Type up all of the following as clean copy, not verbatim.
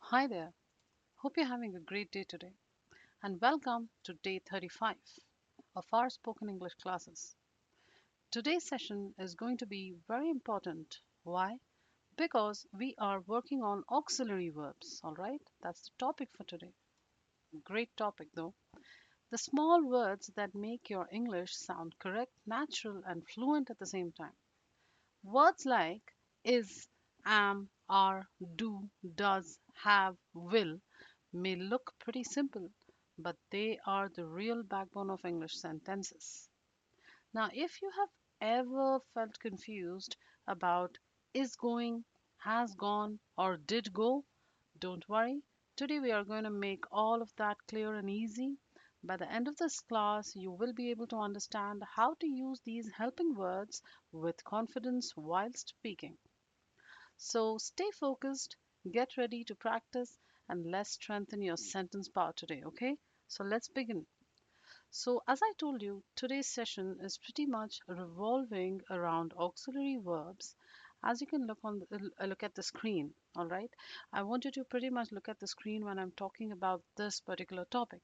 Hi there. Hope you're having a great day today. And welcome to day 35 of our spoken English classes. Today's session is going to be very important. Why? Because we are working on auxiliary verbs, all right? That's the topic for today. Great topic though. The small words that make your English sound correct, natural, and fluent at the same time. Words like is, am, are, do, does, have, will may look pretty simple, but they are the real backbone of English sentences. Now, if you have ever felt confused about is going, has gone, or did go, don't worry. Today we are going to make all of that clear and easy. By the end of this class, you will be able to understand how to use these helping words with confidence while speaking. So stay focused, get ready to practice, and let's strengthen your sentence power today, okay? So let's begin. So, as I told you, today's session is pretty much revolving around auxiliary verbs. As you can look at the screen, all right? I want you to pretty much look at the screen when I'm talking about this particular topic.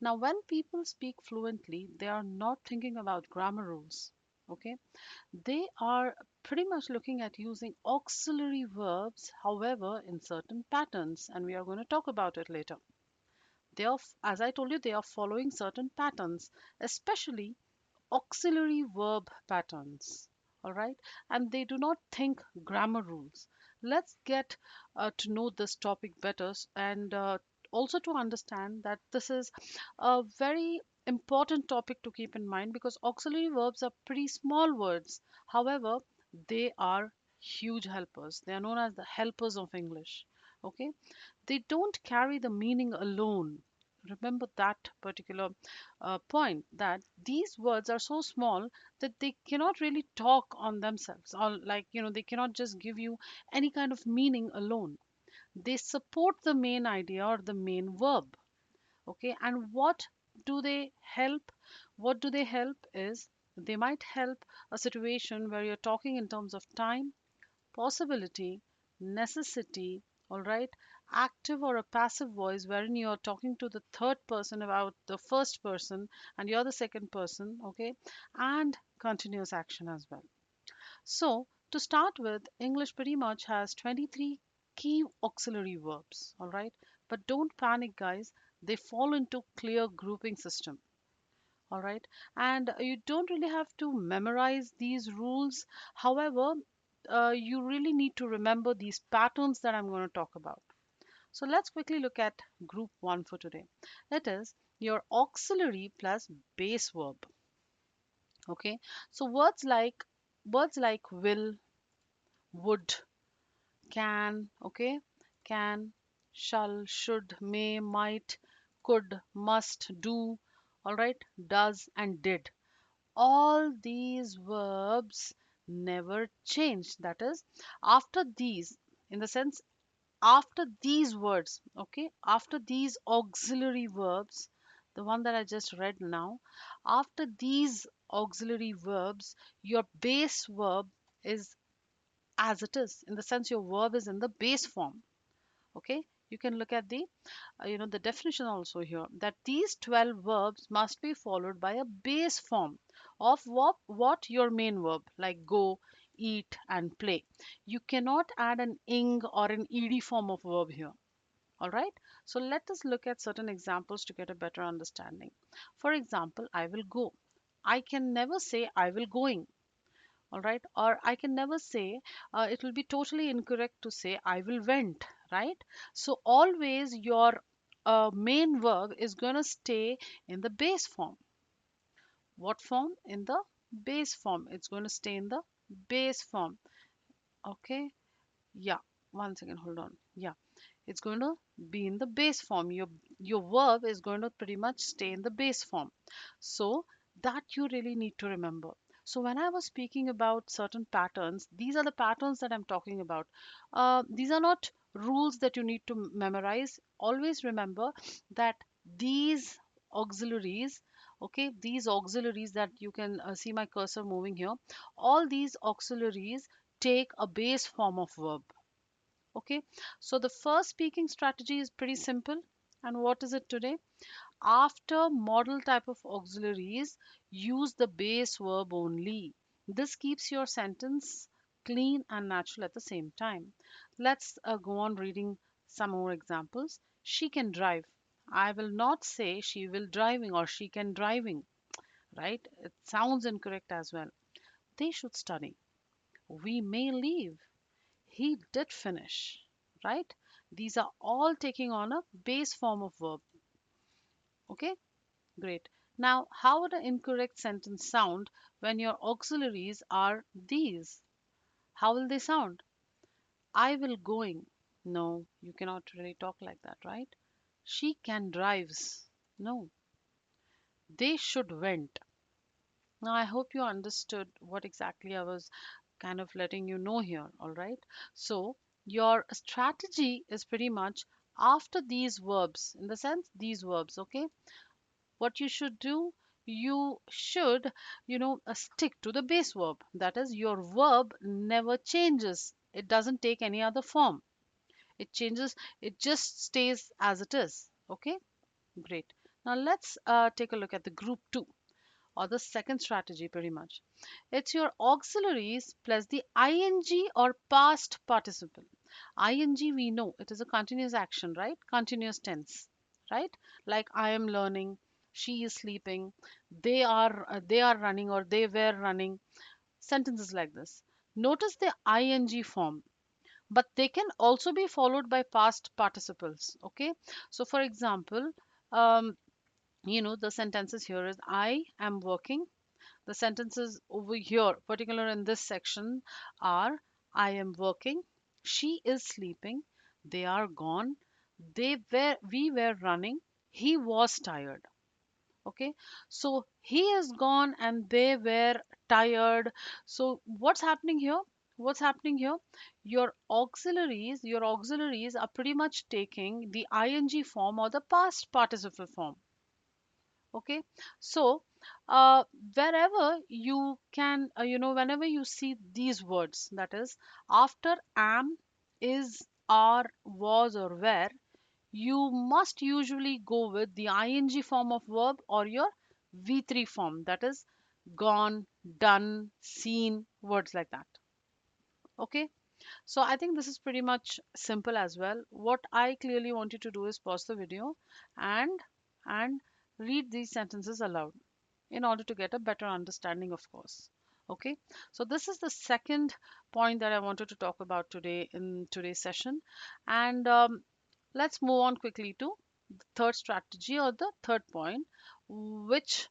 Now, when people speak fluently, they are not thinking about grammar rules, okay? They are pretty much looking at using auxiliary verbs, however, in certain patterns, and we are going to talk about it later. They are, as I told you, they are following certain patterns, especially auxiliary verb patterns. All right, and they do not think grammar rules. Let's get to know this topic better and also to understand that this is a very important topic to keep in mind because auxiliary verbs are pretty small words. However, they are huge helpers. They are known as the helpers of English. Okay, they don't carry the meaning alone. Remember that particular point that these words are so small that they cannot really talk on themselves, or like they cannot just give you any kind of meaning alone. They support the main idea or the main verb. Okay, and do they help? What do they help is they might help a situation where you're talking in terms of time, possibility, necessity, all right, active or a passive voice wherein you're talking to the third person about the first person and you're the second person, okay, and continuous action as well. So, to start with, English pretty much has 23 key auxiliary verbs, all right, but don't panic, guys, they fall into clear grouping system. All right, and you don't really have to memorize these rules. However, you really need to remember these patterns that I'm going to talk about. So let's quickly look at group one for today. It is your auxiliary plus base verb. Okay, so words like will, would, can, okay, can, shall, should, may, might, could, must, do, all right, does, and did. All these verbs never change. That is, after these, in the sense, after these words, okay, after these auxiliary verbs, the one that I just read now, after these auxiliary verbs, your base verb is as it is, in the sense your verb is in the base form. Okay, you can look at the definition also here, that these 12 verbs must be followed by a base form of what your main verb, like go, eat, and play. You cannot add an ing or an ed form of verb here. All right, so let us look at certain examples to get a better understanding. For example, I will go. I can never say I will going. All right, or I can never say, it will be totally incorrect to say I will went, right? So always your main verb is going to stay in the base form. What form? In the base form. It's going to stay in the base form. Okay, yeah, one second, hold on. Yeah, it's going to be in the base form. Your verb is going to pretty much stay in the base form. So that you really need to remember. So when I was speaking about certain patterns, these are the patterns that I'm talking about. These are not rules that you need to memorize. Always remember that these auxiliaries, okay, these auxiliaries that you can see my cursor moving here, all these auxiliaries take a base form of verb. Okay, so the first speaking strategy is pretty simple. And what is it today? After modal type of auxiliaries, use the base verb only. This keeps your sentence clean and natural at the same time. Let's go on reading some more examples. She can drive. I will not say she will driving or she can driving, right? It sounds incorrect as well. They should study. We may leave. He did finish, right? These are all taking on a base form of verb. Okay, great. Now, how would an incorrect sentence sound when your auxiliaries are these? How will they sound? I will going. No, you cannot really talk like that, right? She can drives. No, they should went. Now, I hope you understood what exactly I was kind of letting you know here, all right? So, your strategy is pretty much after these verbs, in the sense, these verbs, okay? What you should do, you should, stick to the base verb. That is, your verb never changes, it doesn't take any other form, it changes, it just stays as it is. Okay, great. Now let's take a look at the group 2, or the second strategy pretty much. It's your auxiliaries plus the ing or past participle. Ing, we know it is a continuous action, right? Continuous tense, right? Like I am learning, she is sleeping, they are running or they were running. Sentences like this. Notice the ing form, but they can also be followed by past participles. Okay, so for example, um, the sentences here is I am working. The sentences over here, particular in this section, are I am working, she is sleeping, they are gone, we were running, he was tired. Okay, so he is gone and they were tired. So what's happening here? What's happening here? Your auxiliaries are pretty much taking the ing form or the past participle form. Okay, so wherever you can whenever you see these words, that is after am, is, are, was, or were, you must usually go with the ing form of verb or your v3 form, that is gone, done, seen, words like that. Okay, so I think this is pretty much simple as well. What I clearly want you to do is pause the video and and read these sentences aloud in order to get a better understanding, of course. Okay, so this is the second point that I wanted to talk about today in today's session. And let's move on quickly to the third strategy or the third point, which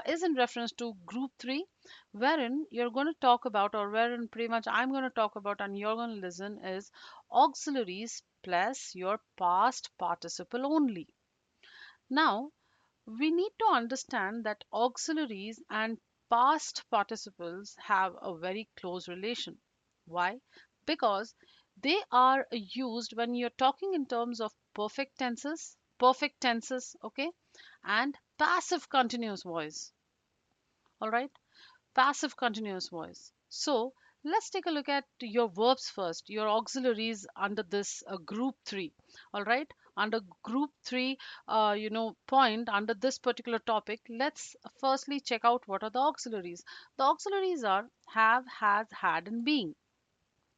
is in reference to group 3, wherein you're going to talk about, or wherein pretty much I'm going to talk about and you're going to listen, is auxiliaries plus your past participle only. Now, we need to understand that auxiliaries and past participles have a very close relation. Why? Because they are used when you're talking in terms of perfect tenses, okay, and passive continuous voice. All right, passive continuous voice. So let's take a look at your verbs first, your auxiliaries under this group 3. All right, under group 3, point under this particular topic, let's firstly check out what are the auxiliaries. The auxiliaries are have, has, had, and being.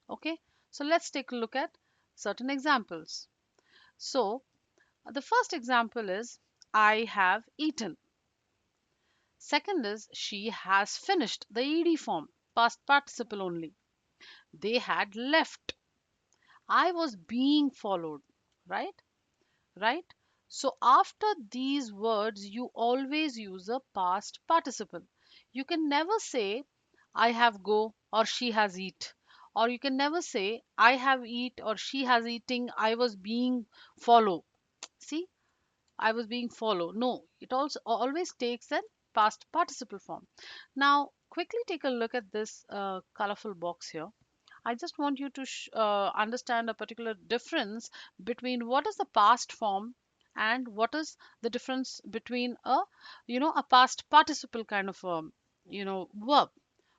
Okay, so let's take a look at certain examples. So the first example is I have eaten. Second is she has finished, the ed form, past participle only. They had left. I was being followed, right? Right? So after these words, you always use a past participle. You can never say I have go or she has eat. Or you can never say I have eat or she has eating, I was being follow. See, I was being followed. No, it also always takes a past participle form. Now, quickly take a look at this colorful box here. I just want you to understand a particular difference between what is the past form and what is the difference between a past participle kind of verb.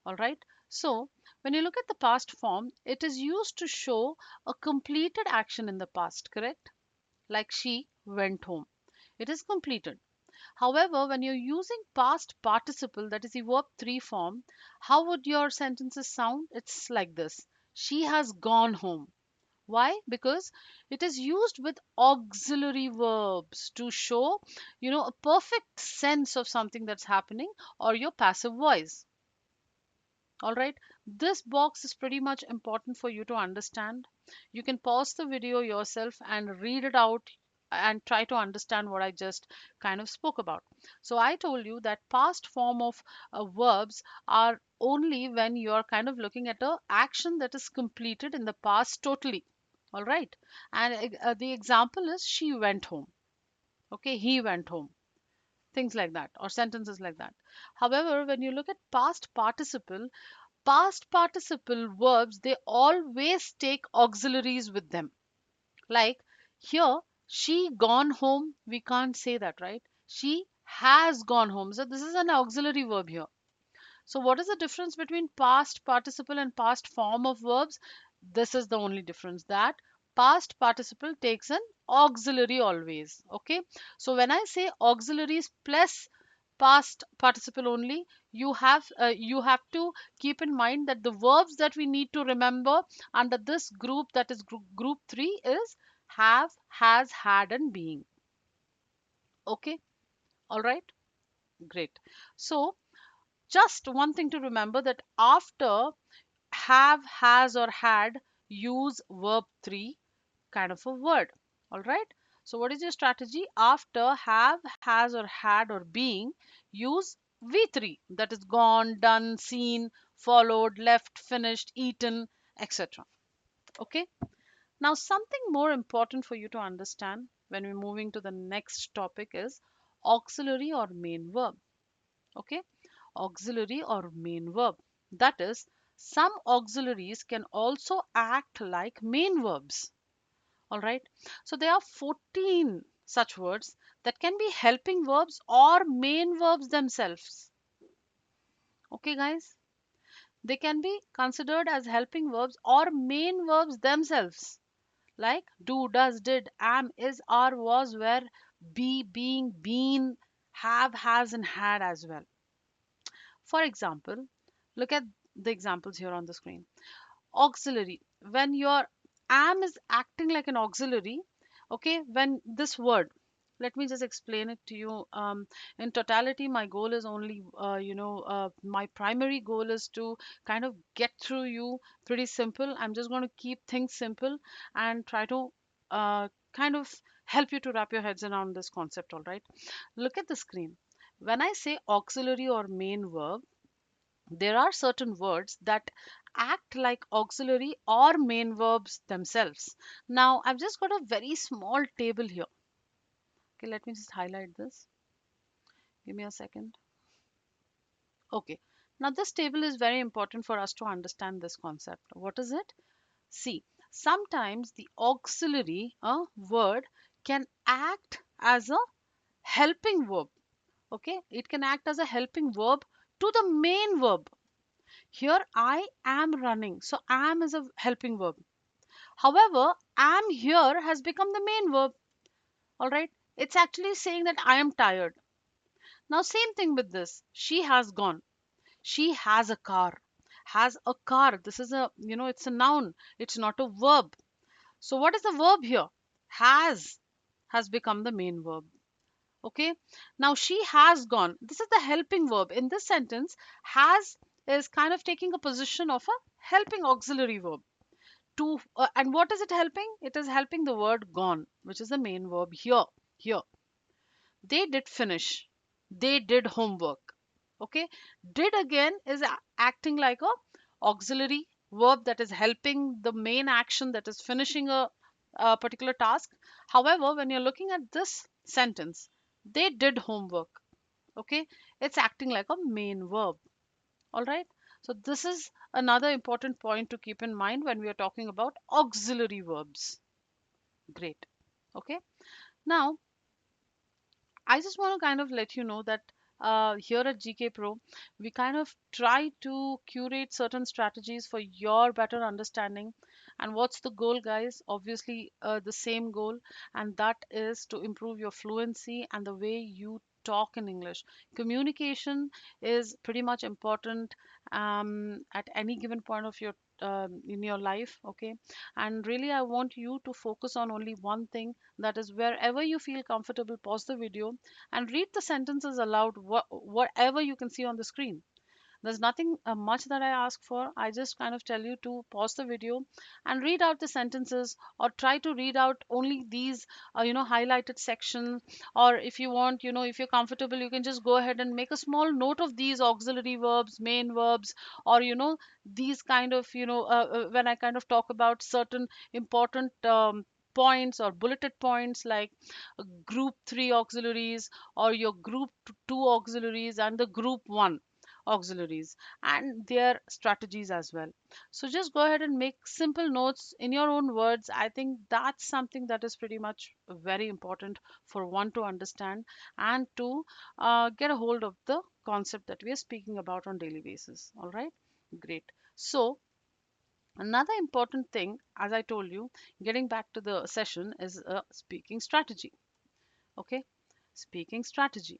All right. So When you look at the past form, it is used to show a completed action in the past, correct? Like she went home. It is completed. However, when you're using past participle, that is the verb 3 form, how would your sentences sound? It's like this: She has gone home. Why? Because it is used with auxiliary verbs to show, a perfect sense of something that's happening, or your passive voice. All right, this box is pretty much important for you to understand. You can pause the video yourself and read it out and try to understand what I just kind of spoke about. So I told you that past form of verbs are only when you're kind of looking at a action that is completed in the past totally. All right, and the example is she went home. Okay, he went home, things like that, or sentences like that. However, when you look at past participle verbs, they always take auxiliaries with them. Like here, she gone home, we can't say that, right? She has gone home, so this is an auxiliary verb here. So what is the difference between past participle and past form of verbs? This is the only difference, that past participle takes an auxiliary always. Okay, so when I say auxiliaries plus past participle only, you have to keep in mind that the verbs that we need to remember under this group, that is group 3, is have, has, had, and being. Okay, all right, great. So just one thing to remember, that after have, has, or had, use verb 3 kind of a word. All right, so what is your strategy? After have, has, or had, or being, use v3, that is gone, done, seen, followed, left, finished, eaten, etc. Okay, now something more important for you to understand when we're moving to the next topic is auxiliary or main verb. Okay, auxiliary or main verb, that is, some auxiliaries can also act like main verbs. All right, so there are 14 such words that can be helping verbs or main verbs themselves. Okay guys, they can be considered as helping verbs or main verbs themselves, like do, does, did, am, is, are, was, were, be, being, been, have, has, and had as well. For example, look at the examples here on the screen. Auxiliary, when your am is acting like an auxiliary. Okay, when this word, let me just explain it to you. In totality, my goal is only, my primary goal is to kind of get through you pretty simple. I'm just going to keep things simple and try to kind of help you to wrap your heads around this concept. All right, look at the screen. When I say auxiliary or main verb, there are certain words that act like auxiliary or main verbs themselves. Now, I've just got a very small table here. Okay, let me just highlight this. Give me a second. Okay, now this table is very important for us to understand this concept. What is it? See, sometimes the auxiliary word can act as a helping verb. Okay, it can act as a helping verb to the main verb. Here, I am running. So, am is a helping verb. However, am here has become the main verb. All right. It's actually saying that I am tired. Now, same thing with this. She has gone. She has a car. Has a car. This is it's a noun. It's not a verb. So, what is the verb here? Has become the main verb. Okay, now she has gone, this is the helping verb. In this sentence, has is kind of taking a position of a helping auxiliary verb to and what is it helping? It is helping the word gone, which is the main verb here. They did finish, they did homework. Okay, did again is acting like a auxiliary verb that is helping the main action, that is finishing a particular task. However, when you're looking at this sentence, they did homework. Okay, it's acting like a main verb. All right, so this is another important point to keep in mind when we are talking about auxiliary verbs. Great. Okay, now I just want to kind of let you know that here at GK Pro, we kind of try to curate certain strategies for your better understanding. And what's the goal, guys? Obviously, the same goal, and that is to improve your fluency and the way you talk in English. Communication is pretty much important at any given point of your in your life, okay? And really, I want you to focus on only one thing, that is, wherever you feel comfortable, pause the video and read the sentences aloud, whatever you can see on the screen. There's nothing much that I ask for. I just kind of tell you to pause the video and read out the sentences, or try to read out only these, highlighted sections. Or if you want, if you're comfortable, you can just go ahead and make a small note of these auxiliary verbs, main verbs, or, these kind of, when I kind of talk about certain important points or bulleted points, like group 3 auxiliaries, or your group 2 auxiliaries, and the group 1 auxiliaries, and their strategies as well. So just go ahead and make simple notes in your own words. I think that's something that is pretty much very important for one to understand, and to get a hold of the concept that we are speaking about on daily basis. All right, great. So another important thing, as I told you, getting back to the session, is a speaking strategy. Okay, speaking strategy.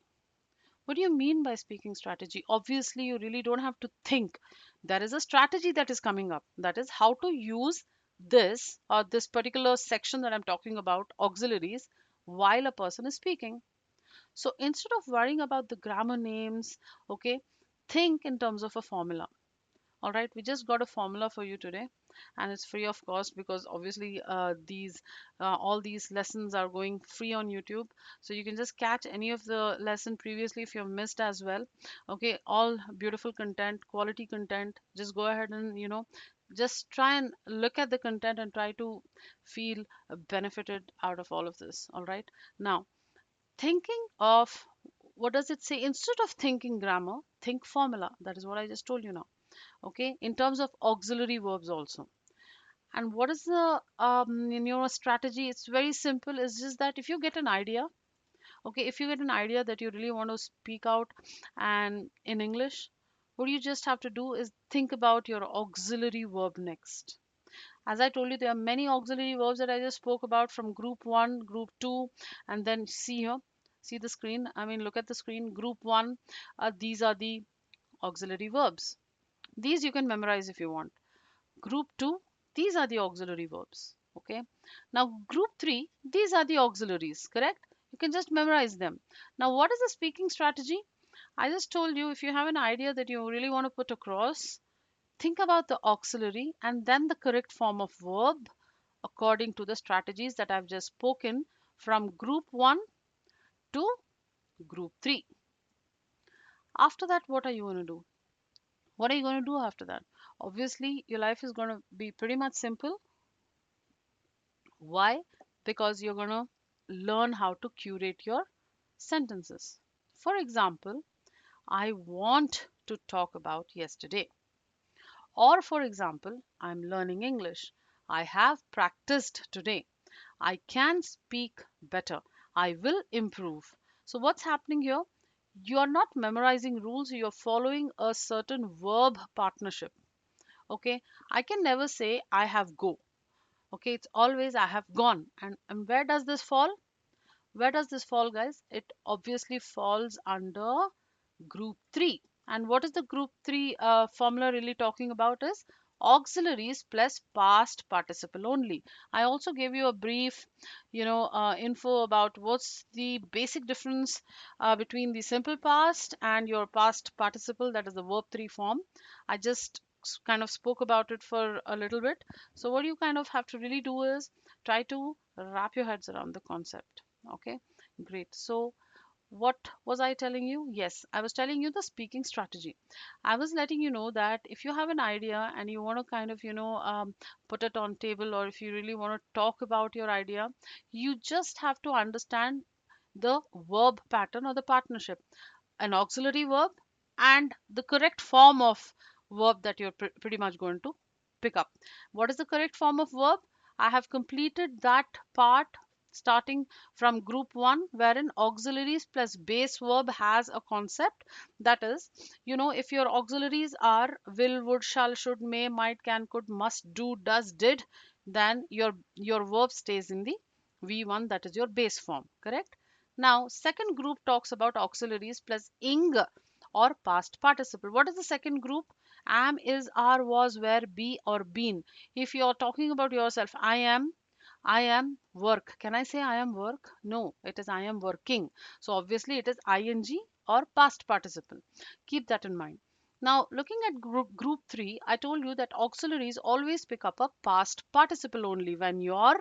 What do you mean by speaking strategy? Obviously, you really don't have to think. There is a strategy that is coming up. That is how to use this, or this particular section that I'm talking about, auxiliaries, while a person is speaking. So instead of worrying about the grammar names, okay, think in terms of a formula. All right, we just got a formula for you today, and it's free of cost, because obviously these all these lessons are going free on YouTube. So you can just catch any of the lesson previously if you've missed as well. Okay, all beautiful content, quality content. Just go ahead and, just try and look at the content and try to feel benefited out of all of this. All right, now thinking of, what does it say? Instead of thinking grammar, think formula. That is what I just told you now. Okay, in terms of auxiliary verbs also. And what is the strategy? It's very simple. It's just that if you get an idea, okay, if you get an idea that you really want to speak out and in English, what you just have to do is think about your auxiliary verb next. As I told you, there are many auxiliary verbs that I just spoke about, from group 1, group 2, and then see here, see the screen, I mean, look at the screen. Group 1, these are the auxiliary verbs. These you can memorize if you want. Group 2, these are the auxiliary verbs. Okay. Now, group 3, these are the auxiliaries, correct? You can just memorize them. Now, what is the speaking strategy? I just told you, if you have an idea that you really want to put across, think about the auxiliary and then the correct form of verb according to the strategies that I've just spoken, from group 1 to group 3. After that, what are you going to do? What are you going to do after that? Obviously, your life is going to be pretty much simple. Why? Because you're going to learn how to curate your sentences. For example, I want to talk about yesterday. Or, for example, I'm learning English. I have practiced today. I can speak better. I will improve. So, what's happening here? You're not memorizing rules, you're following a certain verb partnership. Okay, I can never say I have go. Okay, it's always I have gone. And where does this fall? Where does this fall, guys? It obviously falls under group 3. And what is the group 3 formula really talking about? Is auxiliaries plus past participle only. I also gave you a brief, info about what's the basic difference between the simple past and your past participle, that is the verb 3 form. I just kind of spoke about it for a little bit. So what you kind of have to really do is try to wrap your heads around the concept. Okay, great. So what was I telling you? Yes, I was telling you the speaking strategy. I was letting you know that if you have an idea and you want to kind of, put it on table, or if you really want to talk about your idea, you just have to understand the verb pattern or the partnership, an auxiliary verb and the correct form of verb that you're pretty much going to pick up. What is the correct form of verb? I have completed that part starting from group 1, wherein auxiliaries plus base verb has a concept. That is, if your auxiliaries are will, would, shall, should, may, might, can, could, must, do, does, did, then your verb stays in the V1, that is your base form, correct? Now, second group talks about auxiliaries plus ing or past participle. What is the second group? Am, is, are, was, were, be, or been. If you're talking about yourself, I am work. Can I say I am work? No, it is I am working. So obviously it is ing or past participle. Keep that in mind. Now, looking at group 3, I told you that auxiliaries always pick up a past participle only. When your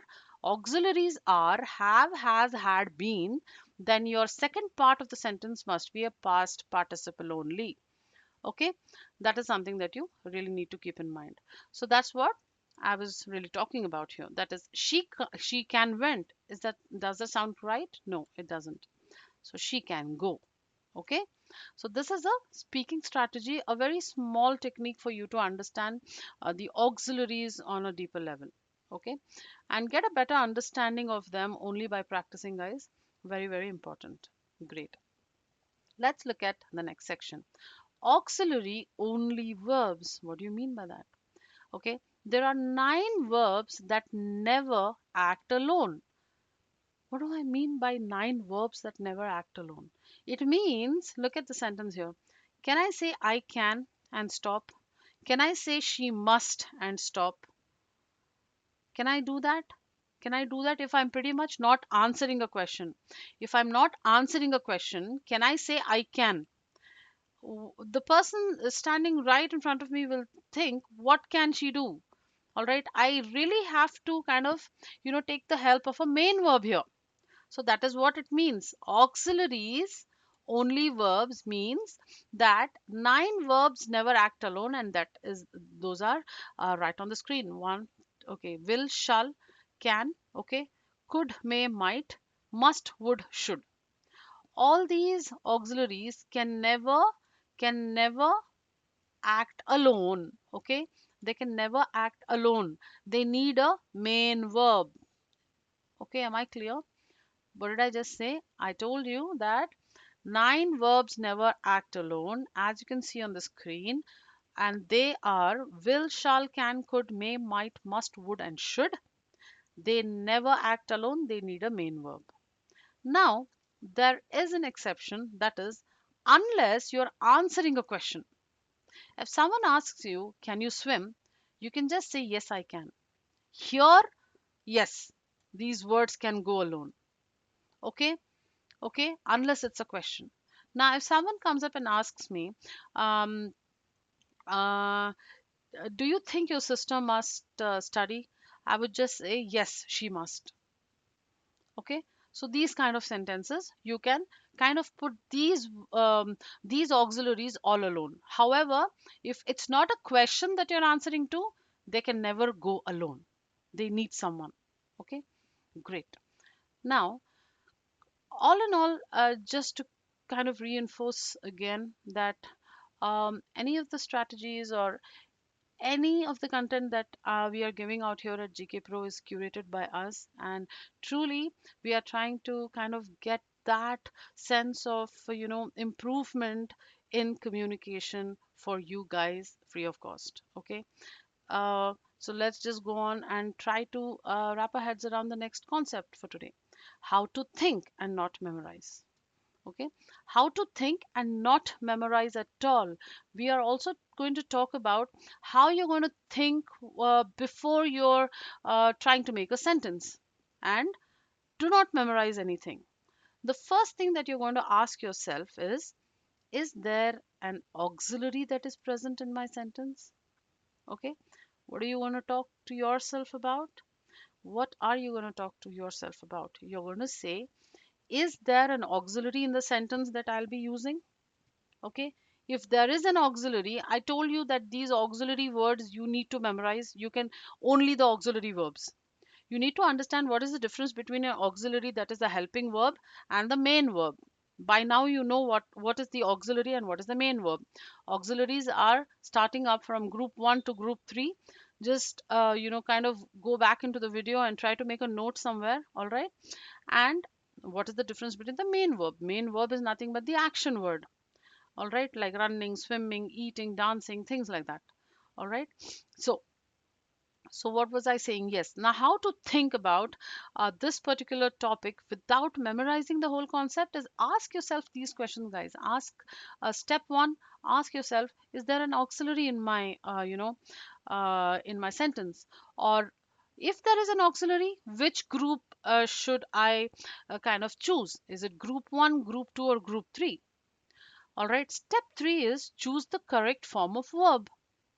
auxiliaries are have, has, had, been, then your second part of the sentence must be a past participle only. Okay, that is something that you really need to keep in mind. So that's what I was really talking about here. That is, she can went. Does that sound right? No, it doesn't. So she can go. Okay, so this is a speaking strategy, a very small technique for you to understand the auxiliaries on a deeper level. Okay, and get a better understanding of them only by practicing, guys. Very, very important. Great. Let's look at the next section. Auxiliary only verbs. What do you mean by that? Okay, there are 9 verbs that never act alone. What do I mean by 9 verbs that never act alone? It means, look at the sentence here. Can I say I can and stop? Can I say she must and stop? Can I do that? Can I do that if I'm pretty much not answering a question? If I'm not answering a question, can I say I can? The person standing right in front of me will think, what can she do? All right, I really have to kind of take the help of a main verb here. So that is what it means. Auxiliaries only verbs means that 9 verbs never act alone, and that is those are right on the screen. One, okay, will, shall, can, okay, could, may, might, must, would, should. All these auxiliaries can never act alone. Okay, they can never act alone. They need a main verb. Okay, am I clear? What did I just say? I told you that 9 verbs never act alone, as you can see on the screen, and they are will, shall, can, could, may, might, must, would, and should. They never act alone, they need a main verb. Now, there is an exception, that is, unless you're answering a question. If someone asks you, can you swim? You can just say, yes, I can. Here, yes, these words can go alone. Okay, okay, unless it's a question. Now, if someone comes up and asks me, um, uh, do you think your sister must study? I would just say, yes, she must. Okay, so these kind of sentences you can kind of put these auxiliaries all alone. However, if it's not a question that you're answering to, they can never go alone. They need someone. Okay, great. Now, all in all, just to kind of reinforce again that any of the strategies or any of the content that we are giving out here at GK Pro is curated by us, and truly we are trying to kind of get that sense of improvement in communication for you guys free of cost. Okay, so let's just go on and try to wrap our heads around the next concept for today: how to think and not memorize. Okay, how to think and not memorize at all. We are also going to talk about how you're going to think before you're trying to make a sentence, and do not memorize anything. The first thing that you're going to ask yourself is there an auxiliary that is present in my sentence? Okay, what do you want to talk to yourself about? What are you going to talk to yourself about? You're going to say, is there an auxiliary in the sentence that I'll be using? Okay, if there is an auxiliary, I told you that these auxiliary words you need to memorize. You can only the auxiliary verbs. You need to understand what is the difference between an auxiliary, that is the helping verb, and the main verb. By now you know what is the auxiliary and what is the main verb. Auxiliaries are starting up from group 1 to group 3. just kind of go back into the video and try to make a note somewhere. All right. And what is the difference between the main verb? Main verb is nothing but the action word. All right, like running, swimming, eating, dancing, things like that. All right. So what was I saying? Yes. Now, how to think about this particular topic without memorizing the whole concept is ask yourself these questions, guys. Ask step one. Ask yourself: is there an auxiliary in my, in my sentence? Or if there is an auxiliary, which group should I kind of choose? Is it group one, group two, or group three? All right. Step three is choose the correct form of verb.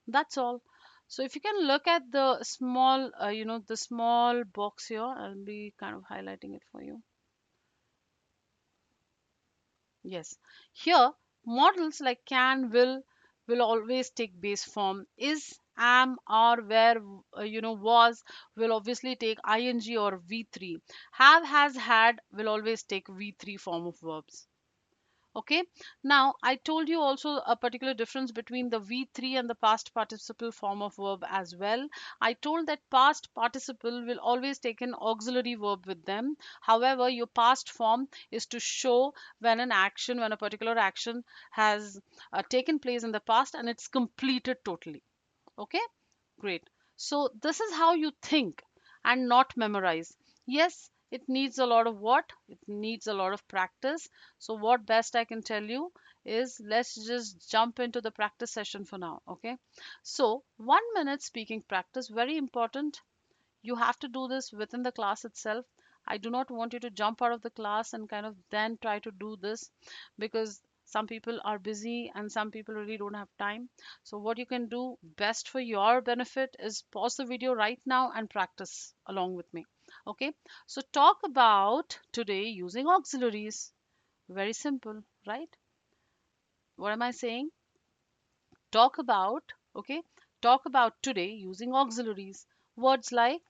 That's all. So if you can look at the small, the small box here, I'll be kind of highlighting it for you. Yes. Here, models like can, will always take base form. Is, am, are, where, was will obviously take ing or V3. Have, has, had will always take V3 form of verbs. Okay. Now, I told you also a particular difference between the V3 and the past participle form of verb as well. I told that past participle will always take an auxiliary verb with them. However, your past form is to show when a particular action has taken place in the past and it's completed totally. Okay. Great. So this is how you think and not memorize. Yes, it needs a lot of what? It needs a lot of practice. So what best I can tell you is let's just jump into the practice session for now. Okay. So 1 minute speaking practice, very important. You have to do this within the class itself. I do not want you to jump out of the class and kind of then try to do this, because some people are busy and some people really don't have time. So what you can do best for your benefit is pause the video right now and practice along with me. Okay. So talk about today using auxiliaries. Very simple, right? What am I saying? Talk about, okay, talk about today using auxiliaries. Words like,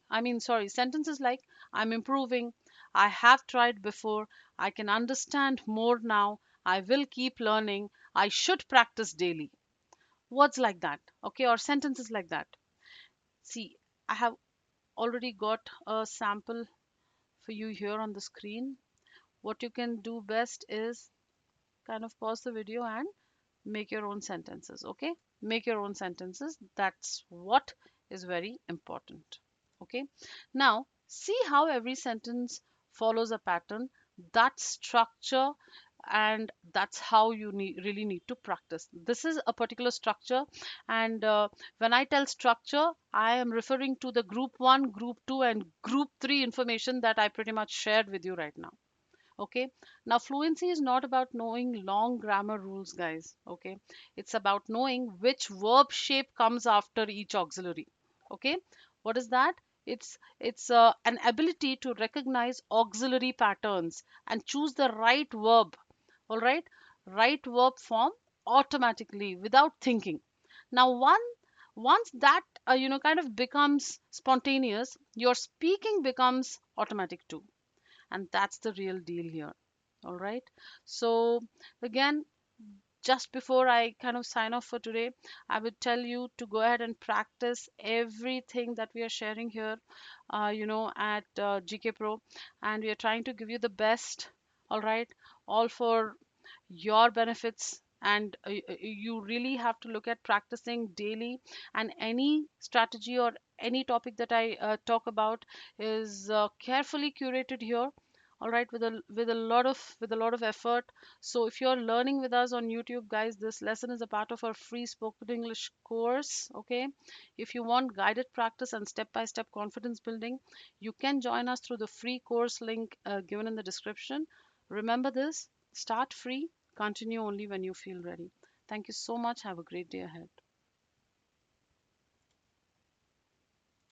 sentences like, I'm improving, I have tried before, I can understand more now, I will keep learning, I should practice daily. Words like that, okay, or sentences like that. See, I have already got a sample for you here on the screen. What you can do best is kind of pause the video and make your own sentences. Okay, make your own sentences. That's what is very important. Okay, now see how every sentence follows a pattern. That structure, and that's how you really need to practice. This is a particular structure, and when I tell structure, I am referring to the group 1, group 2, and group 3 information that I pretty much shared with you right now. Okay. Now, fluency is not about knowing long grammar rules, guys. Okay. It's about knowing which verb shape comes after each auxiliary. Okay. What is that? It's an ability to recognize auxiliary patterns and choose the right verb. All right. Right verb form automatically without thinking. Now, once that kind of becomes spontaneous, your speaking becomes automatic too, and that's the real deal here. All right. So again, just before I kind of sign off for today, I would tell you to go ahead and practice everything that we are sharing here, at GK Pro, and we are trying to give you the best. All right, all for your benefits. And you really have to look at practicing daily, and any strategy or any topic that I talk about is carefully curated here. All right, with a lot of effort. So if you're learning with us on YouTube, guys, this lesson is a part of our free spoken English course. Okay, if you want guided practice and step by step confidence building, you can join us through the free course link given in the description. Remember this: start free, continue only when you feel ready. Thank you so much. Have a great day ahead.